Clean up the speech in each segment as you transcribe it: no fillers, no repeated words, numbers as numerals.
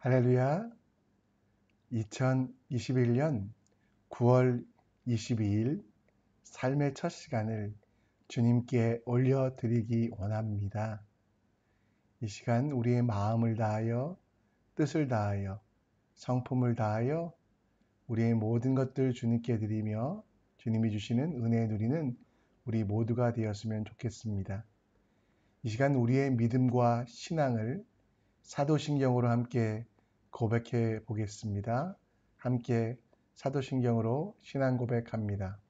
할렐루야. 2021년 9월 22일 삶의 첫 시간을 주님께 올려드리기 원합니다. 이 시간 우리의 마음을 다하여 뜻을 다하여 성품을 다하여 우리의 모든 것들 주님께 드리며 주님이 주시는 은혜 누리는 우리 모두가 되었으면 좋겠습니다. 이 시간 우리의 믿음과 신앙을 사도신경으로 함께 고백해 보겠습니다. 함께 사도신경으로 신앙 고백합니다.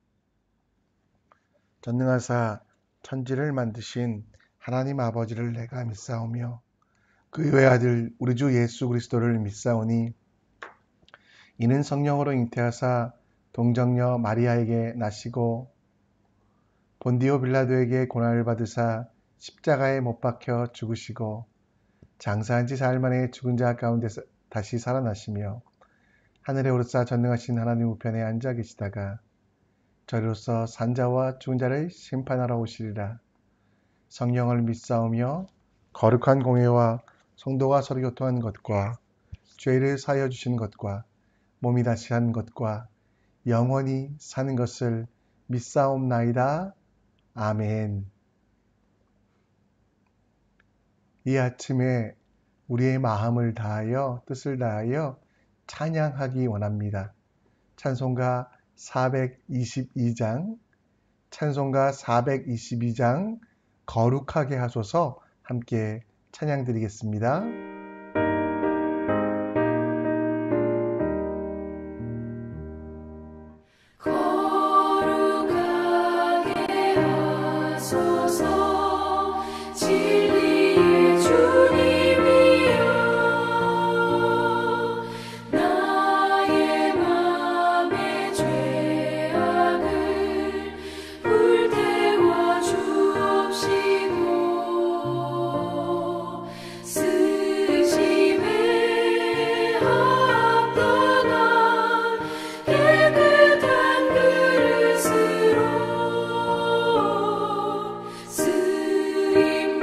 전능하사 천지를 만드신 하나님 아버지를 내가 믿사오며 그 외아들 우리 주 예수 그리스도를 믿사오니 이는 성령으로 잉태하사 동정녀 마리아에게 나시고 본디오 빌라도에게 고난을 받으사 십자가에 못 박혀 죽으시고 장사한 지 사흘 만에 죽은 자 가운데서 다시 살아나시며 하늘에 오르사 전능하신 하나님 우편에 앉아 계시다가 저리로서 산자와 죽은 자를 심판하러 오시리라. 성령을 믿사오며 거룩한 공회와 성도가 서로 교통한 것과 죄를 사하여 주신 것과 몸이 다시 한 것과 영원히 사는 것을 믿사옵나이다. 아멘. 이 아침에 우리의 마음을 다하여 뜻을 다하여 찬양하기 원합니다. 찬송가 422장 거룩하게 하소서 함께 찬양 드리겠습니다. 거룩하게 하소서 진리의 주님이여 나의 맘의 죄악을 불태워 주옵시고 쓰심에 합당한 깨끗한 그릇으로 쓰임받게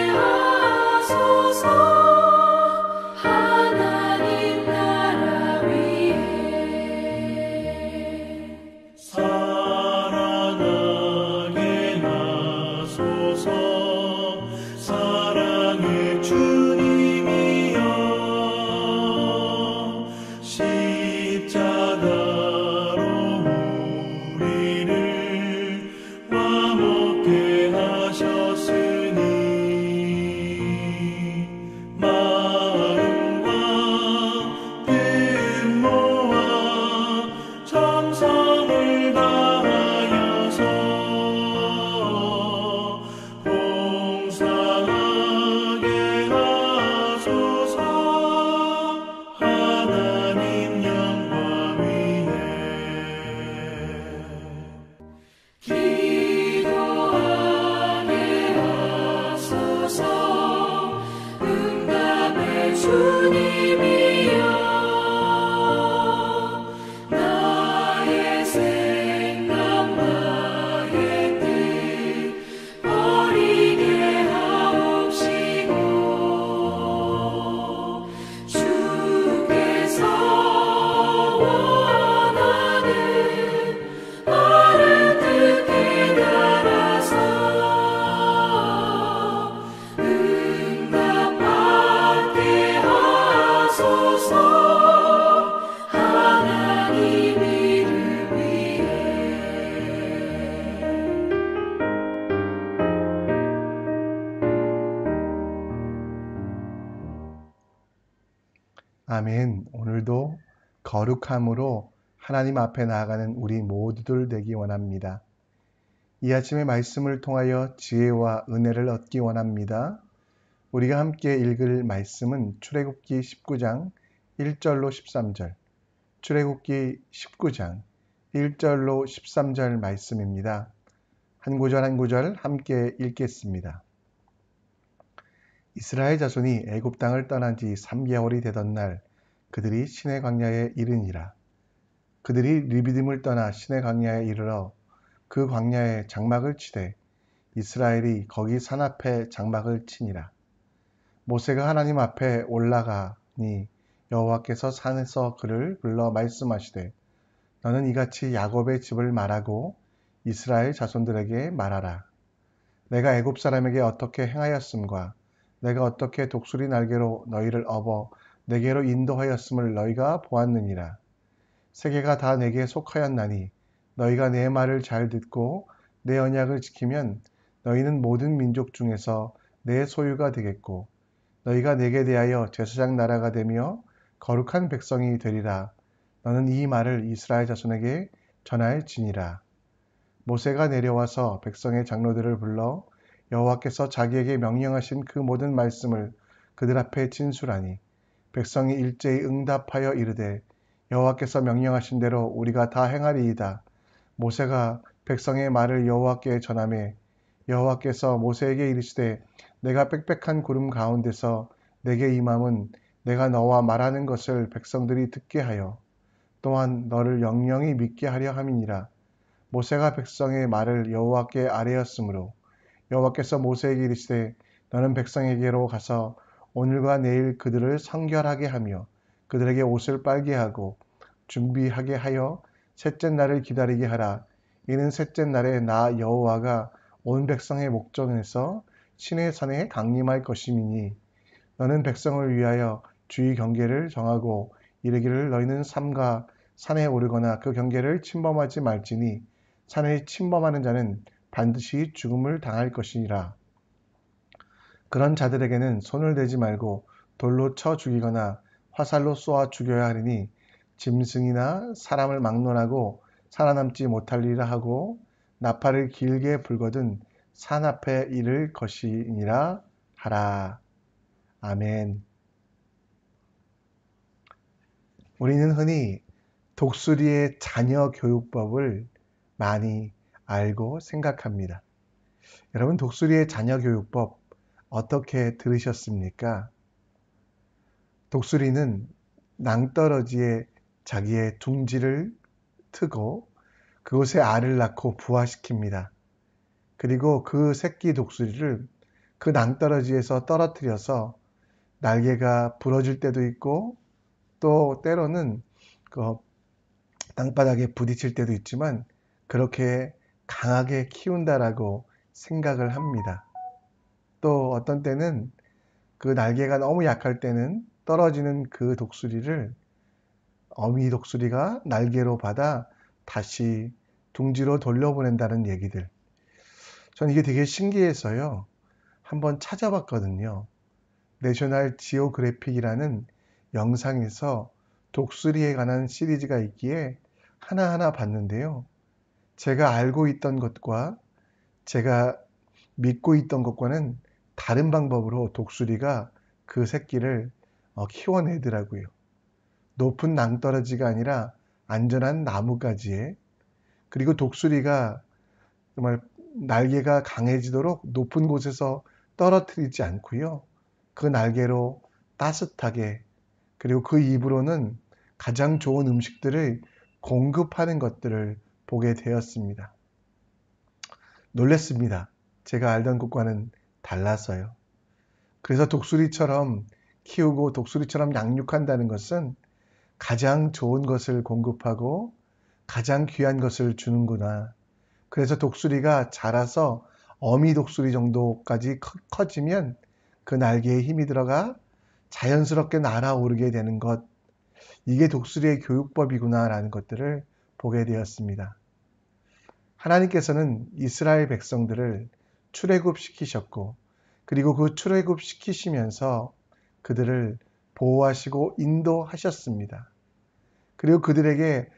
하소서 하나님 나라 위에 사랑하게 하소서 사랑의 주님이여 십자가로 우리를 화목케 하셨으니 마음과 뜻 모아 정성을 다하여서 봉사하게 하소서 하나님 영광 위에 기도하게 하소서 응답의 주님이여 나의 생각 나의 뜻 버리게 하옵시고 주께서 원하는 바른 뜻에 따라서 응답받게 하소서 하나님 이름 위에 아멘. 오늘도 거룩함으로 하나님 앞에 나아가는 우리 모두들 되기 원합니다. 이 아침의 말씀을 통하여 지혜와 은혜를 얻기 원합니다. 우리가 함께 읽을 말씀은 출애굽기 19장 1절로 13절, 출애굽기 19장 1절로 13절 말씀입니다. 한 구절 한 구절 함께 읽겠습니다. 이스라엘 자손이 애굽 땅을 떠난 지 3개월이 되던 날 그들이 시내 광야에 이르니라. 그들이 르비딤을 떠나 시내 광야에 이르러 그 광야에 장막을 치되 이스라엘이 거기 산 앞에 장막을 치니라. 모세가 하나님 앞에 올라가니 여호와께서 산에서 그를 불러 말씀하시되 너는 이같이 야곱의 집을 말하고 이스라엘 자손들에게 말하라. 내가 애굽 사람에게 어떻게 행하였음과 내가 어떻게 독수리 날개로 너희를 업어 내게로 인도하였음을 너희가 보았느니라. 세계가 다 내게 속하였나니 너희가 내 말을 잘 듣고 내 언약을 지키면 너희는 모든 민족 중에서 내 소유가 되겠고 너희가 내게 대하여 제사장 나라가 되며 거룩한 백성이 되리라. 너는 이 말을 이스라엘 자손에게 전할지니라. 모세가 내려와서 백성의 장로들을 불러 여호와께서 자기에게 명령하신 그 모든 말씀을 그들 앞에 진술하니 백성이 일제히 응답하여 이르되 여호와께서 명령하신 대로 우리가 다 행하리이다. 모세가 백성의 말을 여호와께 전하매 여호와께서 모세에게 이르시되 내가 빽빽한 구름 가운데서 내게 임함은 내가 너와 말하는 것을 백성들이 듣게 하여 또한 너를 영영히 믿게 하려 함이니라. 모세가 백성의 말을 여호와께 아뢰었으므로 여호와께서 모세에게 이르시되 너는 백성에게로 가서 오늘과 내일 그들을 성결하게 하며 그들에게 옷을 빨게 하고 준비하게 하여 셋째 날을 기다리게 하라. 이는 셋째 날에 나 여호와가 온 백성의 목전에서 시내 산에 강림할 것임이니 너는 백성을 위하여 주의 경계를 정하고 이르기를 너희는 삼가 산에 오르거나 그 경계를 침범하지 말지니 산을 침범하는 자는 반드시 죽음을 당할 것이니라. 그런 자들에게는 손을 대지 말고 돌로 쳐 죽이거나 화살로 쏘아 죽여야 하리니 짐승이나 사람을 막론하고 살아남지 못하리라 하고 나팔을 길게 불거든 산 앞에 이를 것이니라 하라. 아멘. 우리는 흔히 독수리의 자녀 교육법을 많이 알고 생각합니다. 여러분, 독수리의 자녀 교육법 어떻게 들으셨습니까? 독수리는 낭떠러지에 자기의 둥지를 트고 그곳에 알을 낳고 부화시킵니다. 그리고 그 새끼 독수리를 그 낭떠러지에서 떨어뜨려서 날개가 부러질 때도 있고 또 때로는 그 땅바닥에 부딪힐 때도 있지만 그렇게 강하게 키운다라고 생각을 합니다. 또 어떤 때는 그 날개가 너무 약할 때는 떨어지는 그 독수리를 어미 독수리가 날개로 받아 다시 둥지로 돌려보낸다는 얘기들. 전 이게 되게 신기해서요. 한번 찾아봤거든요. 내셔널 지오그래픽이라는 영상에서 독수리에 관한 시리즈가 있기에 하나하나 봤는데요. 제가 알고 있던 것과 제가 믿고 있던 것과는 다른 방법으로 독수리가 그 새끼를 키워내더라고요. 높은 낭떠러지가 아니라 안전한 나무가지에, 그리고 독수리가 정말 날개가 강해지도록 높은 곳에서 떨어뜨리지 않고요. 그 날개로 따뜻하게, 그리고 그 입으로는 가장 좋은 음식들을 공급하는 것들을 보게 되었습니다. 놀랐습니다. 제가 알던 것과는 달라서요. 그래서 독수리처럼 키우고 독수리처럼 양육한다는 것은 가장 좋은 것을 공급하고 가장 귀한 것을 주는구나. 그래서 독수리가 자라서 어미 독수리 정도까지 커지면 그 날개에 힘이 들어가 자연스럽게 날아오르게 되는 것. 이게 독수리의 교육법이구나라는 것들을 보게 되었습니다. 하나님께서는 이스라엘 백성들을 출애굽시키셨고 그리고 그 출애굽시키시면서 그들을 보호하시고 인도하셨습니다. 그리고 그들에게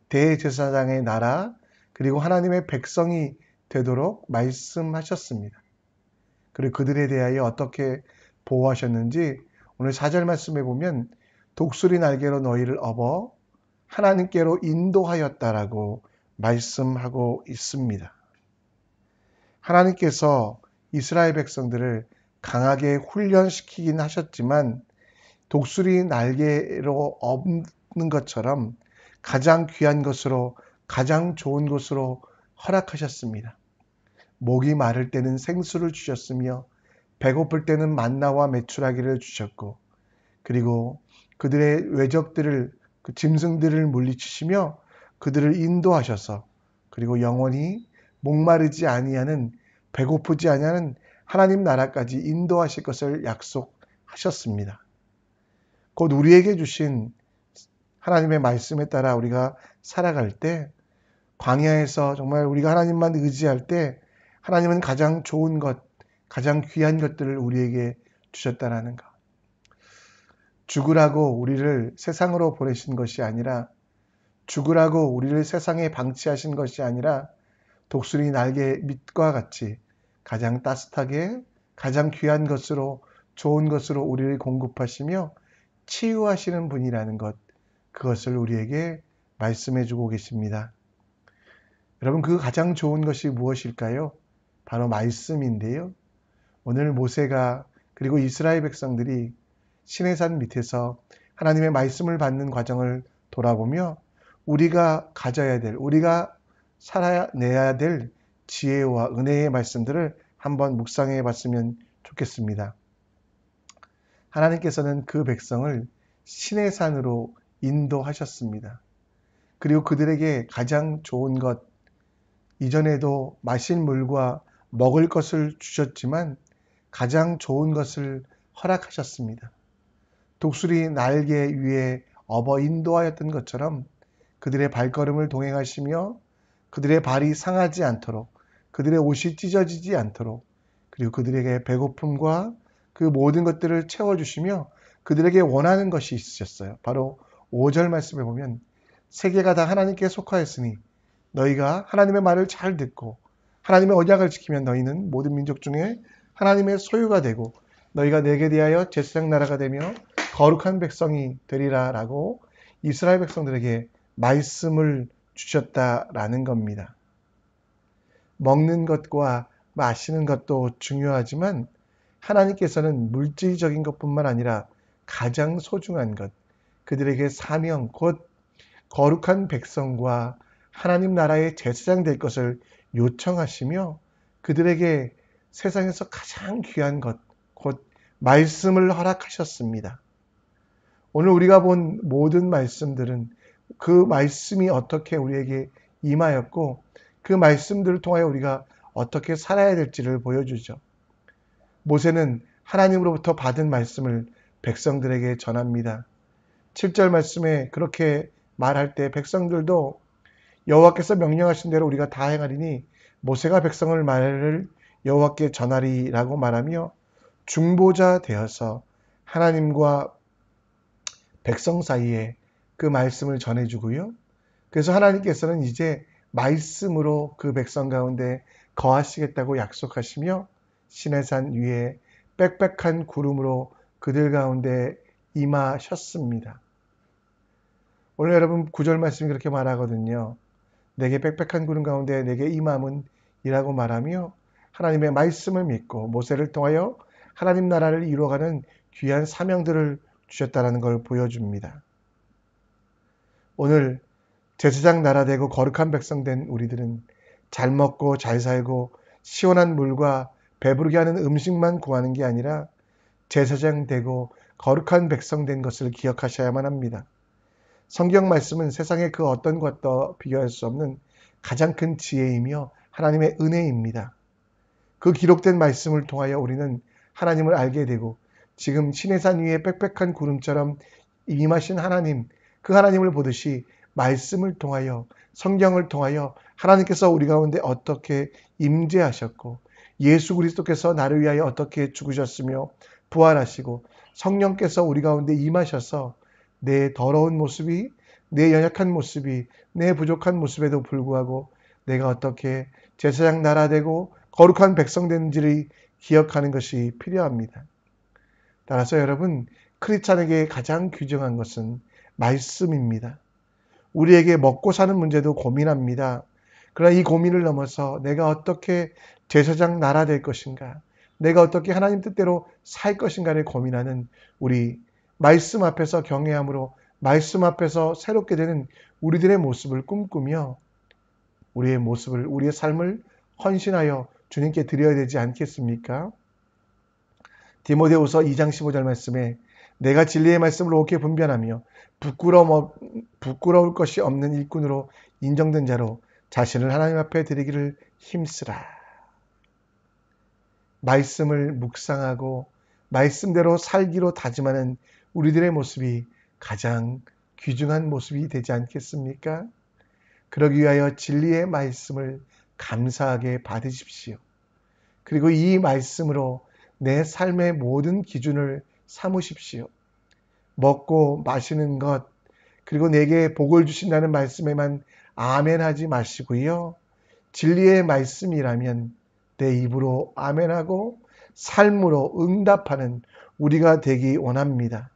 대제사장의 나라 그리고 하나님의 백성이 되도록 말씀하셨습니다. 그리고 그들에 대하여 어떻게 보호하셨는지 오늘 4절 말씀에 보면 독수리 날개로 너희를 업어 하나님께로 인도하였다라고 말씀하고 있습니다. 하나님께서 이스라엘 백성들을 강하게 훈련시키긴 하셨지만 독수리 날개로 업는 것처럼 가장 귀한 것으로 가장 좋은 것으로 허락하셨습니다. 목이 마를 때는 생수를 주셨으며 배고플 때는 만나와 메추라기를 주셨고, 그리고 그들의 외적들을, 그 짐승들을 물리치시며 그들을 인도하셔서, 그리고 영원히 목마르지 아니하는, 배고프지 아니하는 하나님 나라까지 인도하실 것을 약속하셨습니다. 곧 우리에게 주신 하나님의 말씀에 따라 우리가 살아갈 때, 광야에서 정말 우리가 하나님만 의지할 때 하나님은 가장 좋은 것, 가장 귀한 것들을 우리에게 주셨다라는 것. 죽으라고 우리를 세상으로 보내신 것이 아니라, 죽으라고 우리를 세상에 방치하신 것이 아니라, 독수리 날개 밑과 같이 가장 따뜻하게, 가장 귀한 것으로, 좋은 것으로 우리를 공급하시며 치유하시는 분이라는 것, 그것을 우리에게 말씀해 주고 계십니다. 여러분, 그 가장 좋은 것이 무엇일까요? 바로 말씀인데요. 오늘 모세가, 그리고 이스라엘 백성들이 시내산 밑에서 하나님의 말씀을 받는 과정을 돌아보며 우리가 가져야 될, 우리가 살아내야 될 지혜와 은혜의 말씀들을 한번 묵상해 봤으면 좋겠습니다. 하나님께서는 그 백성을 시내산으로 인도하셨습니다. 그리고 그들에게 가장 좋은 것, 이전에도 마실 물과 먹을 것을 주셨지만 가장 좋은 것을 허락하셨습니다. 독수리 날개 위에 업어 인도하였던 것처럼 그들의 발걸음을 동행하시며 그들의 발이 상하지 않도록, 그들의 옷이 찢어지지 않도록, 그리고 그들에게 배고픔과 그 모든 것들을 채워주시며 그들에게 원하는 것이 있으셨어요. 바로 5절 말씀에 보면, 세계가 다 하나님께 속하였으니 너희가 하나님의 말을 잘 듣고 하나님의 언약을 지키면 너희는 모든 민족 중에 하나님의 소유가 되고 너희가 내게 대하여 제사장 나라가 되며 거룩한 백성이 되리라 라고 이스라엘 백성들에게 말씀을 주셨다라는 겁니다. 먹는 것과 마시는 것도 중요하지만 하나님께서는 물질적인 것뿐만 아니라 가장 소중한 것, 그들에게 사명, 곧 거룩한 백성과 하나님 나라의 제사장 될 것을 요청하시며 그들에게 세상에서 가장 귀한 것, 곧 말씀을 허락하셨습니다. 오늘 우리가 본 모든 말씀들은 그 말씀이 어떻게 우리에게 임하였고 그 말씀들을 통하여 우리가 어떻게 살아야 될지를 보여주죠. 모세는 하나님으로부터 받은 말씀을 백성들에게 전합니다. 7절 말씀에 그렇게 말할 때 백성들도 여호와께서 명령하신 대로 우리가 다 행하리니 모세가 백성을 말을 여호와께 전하리라고 말하며 중보자 되어서 하나님과 백성 사이에 그 말씀을 전해주고요. 그래서 하나님께서는 이제 말씀으로 그 백성 가운데 거하시겠다고 약속하시며 시내산 위에 빽빽한 구름으로 그들 가운데 임하셨습니다. 오늘 여러분 9절 말씀이 그렇게 말하거든요. 내게 빽빽한 구름 가운데 내게 임함은 이라고 말하며 하나님의 말씀을 믿고 모세를 통하여 하나님 나라를 이루어가는 귀한 사명들을 주셨다는 걸 보여줍니다. 오늘 제사장 나라 되고 거룩한 백성 된 우리들은 잘 먹고 잘 살고 시원한 물과 배부르게 하는 음식만 구하는 게 아니라 제사장 되고 거룩한 백성 된 것을 기억하셔야만 합니다. 성경 말씀은 세상의 그 어떤 것도 비교할 수 없는 가장 큰 지혜이며 하나님의 은혜입니다. 그 기록된 말씀을 통하여 우리는 하나님을 알게 되고 지금 시내산 위에 빽빽한 구름처럼 임하신 하나님, 그 하나님을 보듯이 말씀을 통하여 성경을 통하여 하나님께서 우리 가운데 어떻게 임재하셨고 예수 그리스도께서 나를 위하여 어떻게 죽으셨으며 부활하시고 성령께서 우리 가운데 임하셔서 내 더러운 모습이, 내 연약한 모습이, 내 부족한 모습에도 불구하고 내가 어떻게 제사장 나라 되고 거룩한 백성 되는지를 기억하는 것이 필요합니다. 따라서 여러분, 크리스찬에게 가장 귀중한 것은 말씀입니다. 우리에게 먹고 사는 문제도 고민합니다. 그러나 이 고민을 넘어서 내가 어떻게 제사장 나라 될 것인가, 내가 어떻게 하나님 뜻대로 살 것인가를 고민하는 우리 말씀 앞에서 경외함으로 말씀 앞에서 새롭게 되는 우리들의 모습을 꿈꾸며 우리의 모습을, 우리의 삶을 헌신하여 주님께 드려야 되지 않겠습니까? 디모데후서 2장 15절 말씀에 내가 진리의 말씀을 옳게 분별하며 부끄러울 것이 없는 일꾼으로 인정된 자로 자신을 하나님 앞에 드리기를 힘쓰라. 말씀을 묵상하고 말씀대로 살기로 다짐하는 우리들의 모습이 가장 귀중한 모습이 되지 않겠습니까? 그러기 위하여 진리의 말씀을 감사하게 받으십시오. 그리고 이 말씀으로 내 삶의 모든 기준을 삼으십시오. 먹고 마시는 것, 그리고 내게 복을 주신다는 말씀에만 아멘하지 마시고요. 진리의 말씀이라면 내 입으로 아멘하고 삶으로 응답하는 우리가 되기 원합니다.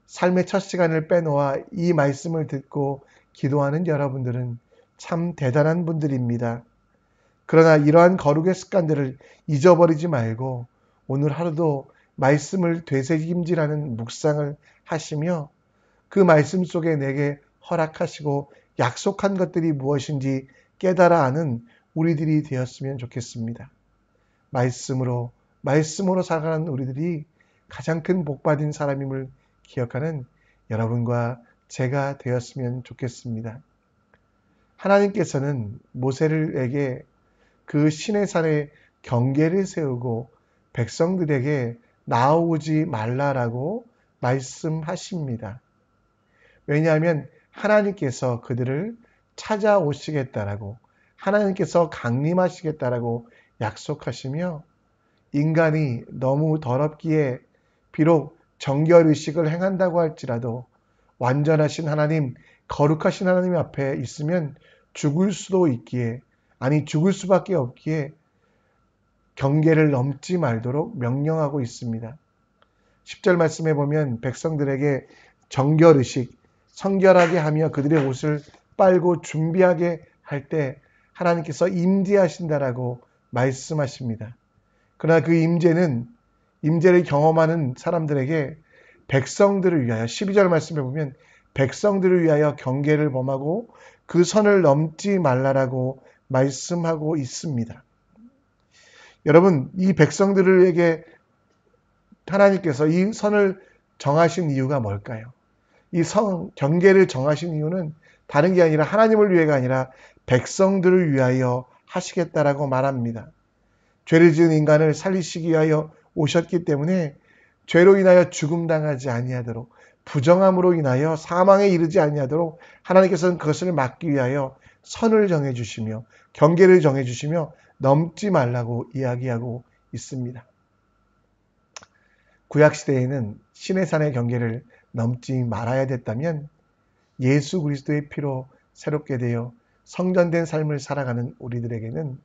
삶의 첫 시간을 빼놓아 이 말씀을 듣고 기도하는 여러분들은 참 대단한 분들입니다. 그러나 이러한 거룩의 습관들을 잊어버리지 말고 오늘 하루도 말씀을 되새김질하는 묵상을 하시며 그 말씀 속에 내게 허락하시고 약속한 것들이 무엇인지 깨달아 아는 우리들이 되었으면 좋겠습니다. 말씀으로 살아가는 우리들이 가장 큰 복받은 사람임을 기억하는 여러분과 제가 되었으면 좋겠습니다. 하나님께서는 모세에게 그 시내산에 경계를 세우고 백성들에게 나오지 말라라고 말씀하십니다. 왜냐하면 하나님께서 그들을 찾아오시겠다라고 하나님께서 강림하시겠다라고 약속하시며 인간이 너무 더럽기에 비록 정결의식을 행한다고 할지라도 완전하신 하나님, 거룩하신 하나님 앞에 있으면 죽을 수도 있기에 죽을 수밖에 없기에 경계를 넘지 말도록 명령하고 있습니다. 10절 말씀에 보면 백성들에게 정결의식, 성결하게 하며 그들의 옷을 빨고 준비하게 할 때 하나님께서 임재하신다라고 말씀하십니다. 그러나 그 임재를 경험하는 사람들에게 백성들을 위하여 12절 말씀에 보면 백성들을 위하여 경계를 범하고 그 선을 넘지 말라라고 말씀하고 있습니다. 여러분, 이 백성들에게 하나님께서 이 선을 정하신 이유가 뭘까요? 이 경계를 정하신 이유는 다른 게 아니라 하나님을 위해가 아니라 백성들을 위하여 하시겠다라고 말합니다. 죄를 지은 인간을 살리시기 위하여 오셨기 때문에 죄로 인하여 죽음당하지 아니하도록 부정함으로 인하여 사망에 이르지 아니하도록 하나님께서는 그것을 막기 위하여 선을 정해주시며 경계를 정해주시며 넘지 말라고 이야기하고 있습니다. 구약시대에는 시내산의 경계를 넘지 말아야 됐다면 예수 그리스도의 피로 새롭게 되어 성전된 삶을 살아가는 우리들에게는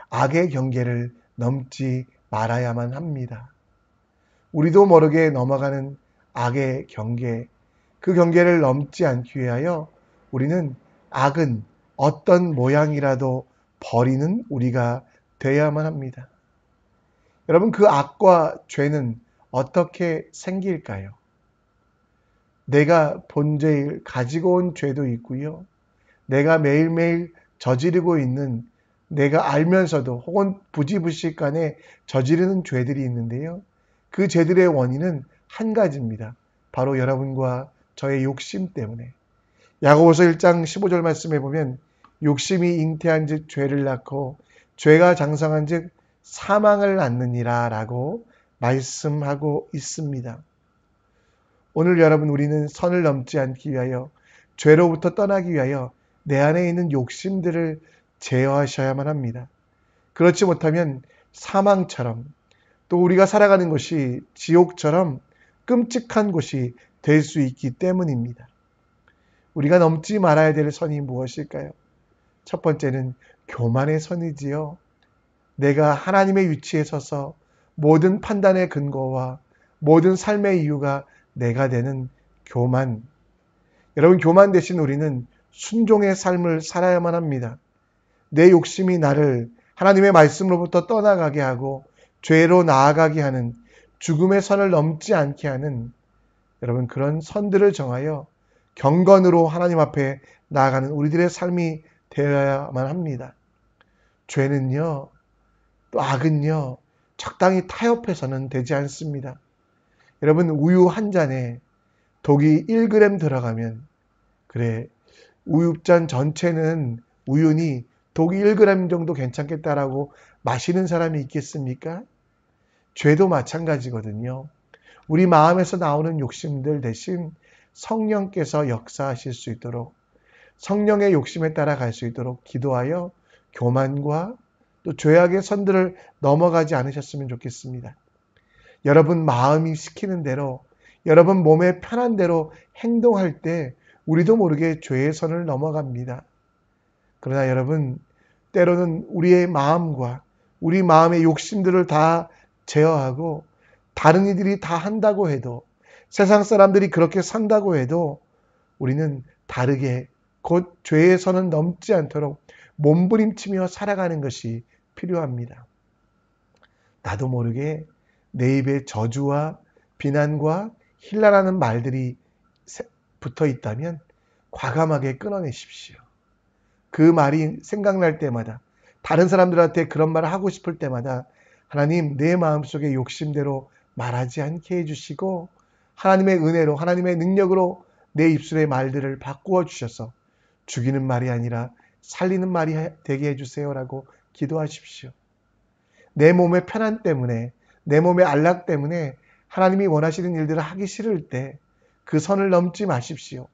악의 경계를 넘지 말아야만 합니다. 우리도 모르게 넘어가는 악의 경계, 그 경계를 넘지 않기 위하여 우리는 악은 어떤 모양이라도 버리는 우리가 되어야만 합니다. 여러분, 그 악과 죄는 어떻게 생길까요? 내가 본질 가지고 온 죄도 있고요. 내가 매일매일 저지르고 있는 내가 알면서도 혹은 부지불식간에 저지르는 죄들이 있는데요. 그 죄들의 원인은 한 가지입니다. 바로 여러분과 저의 욕심 때문에. 야고보서 1장 15절 말씀에 보면 욕심이 잉태한 즉 죄를 낳고 죄가 장성한 즉 사망을 낳느니라 라고 말씀하고 있습니다. 오늘 여러분, 우리는 선을 넘지 않기 위하여 죄로부터 떠나기 위하여 내 안에 있는 욕심들을 제어하셔야만 합니다. 그렇지 못하면 사망처럼 또 우리가 살아가는 곳이 지옥처럼 끔찍한 곳이 될 수 있기 때문입니다. 우리가 넘지 말아야 될 선이 무엇일까요? 첫 번째는 교만의 선이지요. 내가 하나님의 위치에 서서 모든 판단의 근거와 모든 삶의 이유가 내가 되는 교만. 여러분, 교만 대신 우리는 순종의 삶을 살아야만 합니다. 내 욕심이 나를 하나님의 말씀으로부터 떠나가게 하고 죄로 나아가게 하는 죽음의 선을 넘지 않게 하는 여러분 그런 선들을 정하여 경건으로 하나님 앞에 나아가는 우리들의 삶이 되어야만 합니다. 죄는요, 또 악은요, 적당히 타협해서는 되지 않습니다. 여러분, 우유 한 잔에 독이 1g 들어가면, 그래, 우유잔 전체는 우유니 독이 1g 정도 괜찮겠다라고 마시는 사람이 있겠습니까? 죄도 마찬가지거든요. 우리 마음에서 나오는 욕심들 대신 성령께서 역사하실 수 있도록, 성령의 욕심에 따라갈 수 있도록 기도하여 교만과 또 죄악의 선들을 넘어가지 않으셨으면 좋겠습니다. 여러분 마음이 시키는 대로, 여러분 몸에 편한 대로 행동할 때 우리도 모르게 죄의 선을 넘어갑니다. 그러나 여러분, 때로는 우리의 마음과 우리 마음의 욕심들을 다 제어하고 다른 이들이 다 한다고 해도, 세상 사람들이 그렇게 산다고 해도 우리는 다르게 곧 죄의 선은 넘지 않도록 몸부림치며 살아가는 것이 필요합니다. 나도 모르게 내 입에 저주와 비난과 힐라라는 말들이 붙어 있다면 과감하게 끊어내십시오. 그 말이 생각날 때마다, 다른 사람들한테 그런 말을 하고 싶을 때마다 하나님, 내 마음속의 욕심대로 말하지 않게 해주시고 하나님의 은혜로, 하나님의 능력으로 내 입술의 말들을 바꾸어 주셔서 죽이는 말이 아니라 살리는 말이 되게 해주세요라고 기도하십시오. 내 몸의 편안 때문에, 내 몸의 안락 때문에 하나님이 원하시는 일들을 하기 싫을 때 그 선을 넘지 마십시오.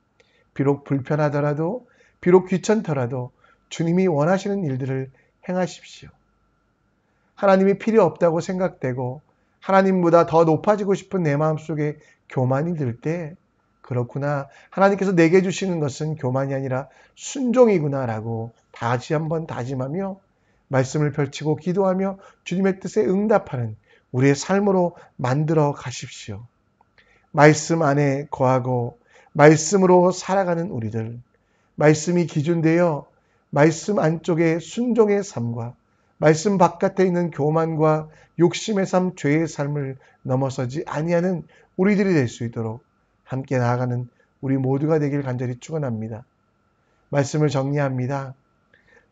비록 불편하더라도, 비록 귀찮더라도 주님이 원하시는 일들을 행하십시오. 하나님이 필요 없다고 생각되고 하나님보다 더 높아지고 싶은 내 마음속에 교만이 들 때, 그렇구나, 하나님께서 내게 주시는 것은 교만이 아니라 순종이구나 라고 다시 한번 다짐하며 말씀을 펼치고 기도하며 주님의 뜻에 응답하는 우리의 삶으로 만들어 가십시오. 말씀 안에 거하고 말씀으로 살아가는 우리들, 말씀이 기준되어 말씀 안쪽의 순종의 삶과 말씀 바깥에 있는 교만과 욕심의 삶, 죄의 삶을 넘어서지 아니하는 우리들이 될 수 있도록 함께 나아가는 우리 모두가 되길 간절히 축원합니다. 말씀을 정리합니다.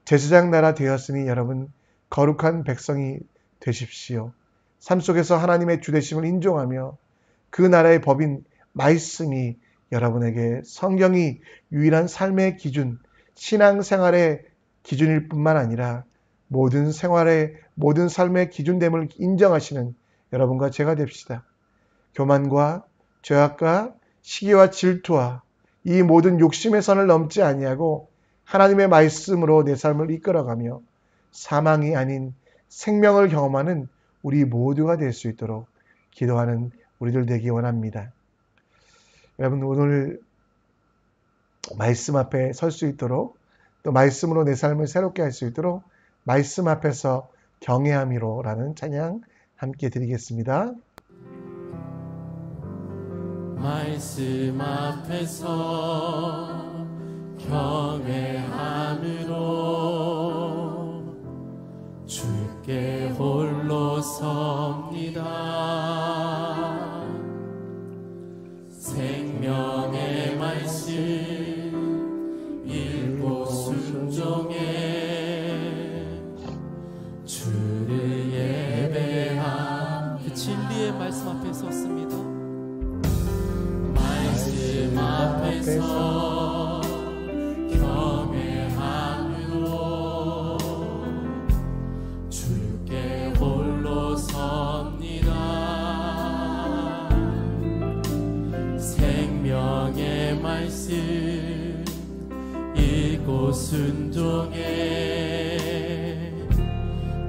제사장 나라 되었으니 여러분 거룩한 백성이 되십시오. 삶 속에서 하나님의 주되심을 인정하며 그 나라의 법인 말씀이 여러분에게 성경이 유일한 삶의 기준, 신앙생활의 기준일 뿐만 아니라 모든 생활의, 모든 삶의 기준됨을 인정하시는 여러분과 제가 됩시다. 교만과 죄악과 시기와 질투와 이 모든 욕심의 선을 넘지 아니하고 하나님의 말씀으로 내 삶을 이끌어가며 사망이 아닌 생명을 경험하는 우리 모두가 될 수 있도록 기도하는 우리들 되기 원합니다. 여러분, 오늘 말씀 앞에 설 수 있도록, 또 말씀으로 내 삶을 새롭게 할 수 있도록 말씀 앞에서 경외함이로라는 찬양 함께 드리겠습니다. 말씀 앞에서 경외함으로 주께 홀로 섭니다. 생명의 말씀 읽고 순종해 주를 예배함. 그 진리의 말씀 앞에 섰습니다. 말씀 앞에서 경외함으로 주께 홀로 섭니다. 생명의 말씀 읽고 순종해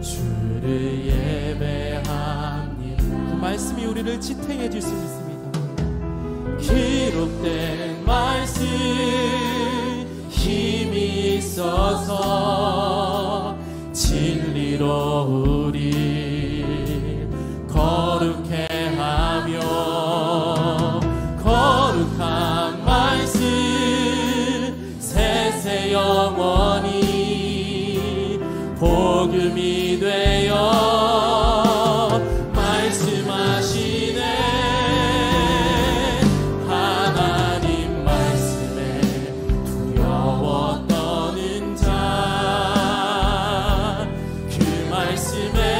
주를 예배합니다. 그 말씀이 우리를 지탱해 줄 수 있습니다. 기록된 말씀 힘이 있어서 진리로 우리 거룩해 하며 거룩한 말씀 세세 영원히 복음이 되어 말씀에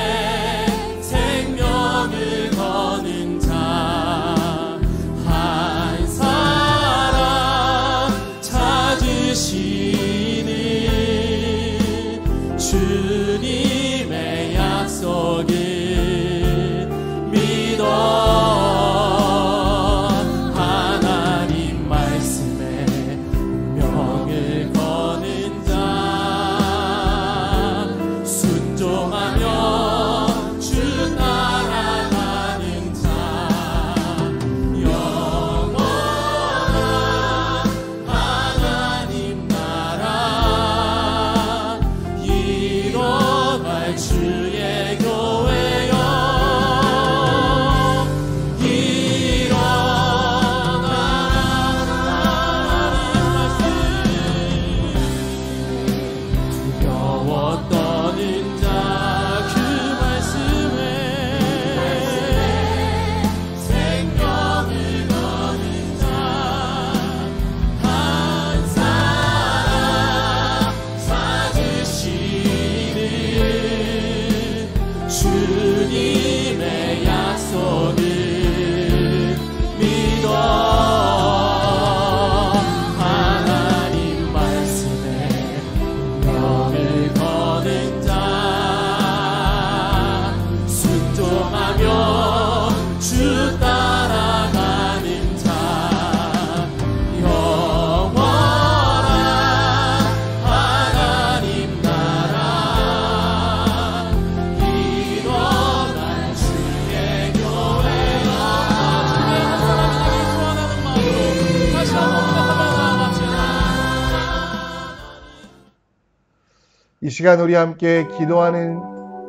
이 시간 우리 함께 기도하는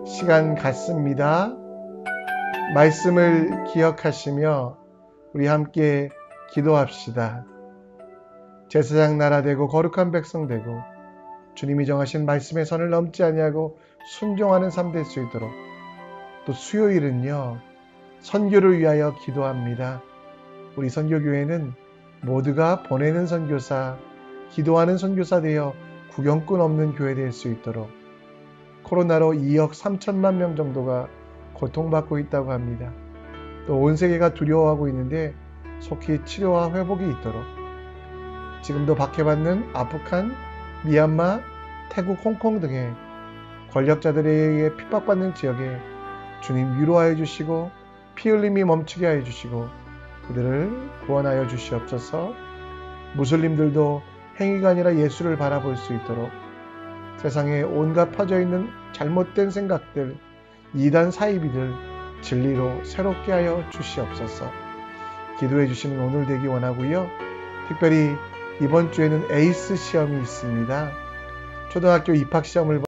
시간 같습니다. 말씀을 기억하시며 우리 함께 기도합시다. 제사장 나라 되고 거룩한 백성 되고 주님이 정하신 말씀의 선을 넘지 아니하고 순종하는 삶 될 수 있도록, 또 수요일은요 선교를 위하여 기도합니다. 우리 선교교회는 모두가 보내는 선교사, 기도하는 선교사 되어 구경꾼 없는 교회 될 수 있도록, 코로나로 2억 3천만 명 정도가 고통받고 있다고 합니다. 또 온 세계가 두려워하고 있는데 속히 치료와 회복이 있도록, 지금도 박해받는 아프간, 미얀마, 태국, 홍콩 등의 권력자들에 의해 핍박받는 지역에 주님 위로하여 주시고 피 흘림이 멈추게 하여 주시고 그들을 구원하여 주시옵소서. 무슬림들도 행위가 아니라 예수를 바라볼 수 있도록, 세상에 온갖 퍼져있는 잘못된 생각들, 이단 사이비들 진리로 새롭게 하여 주시옵소서. 기도해 주시는 오늘 되기 원하고요. 특별히 이번 주에는 에이스 시험이 있습니다. 초등학교 입학시험을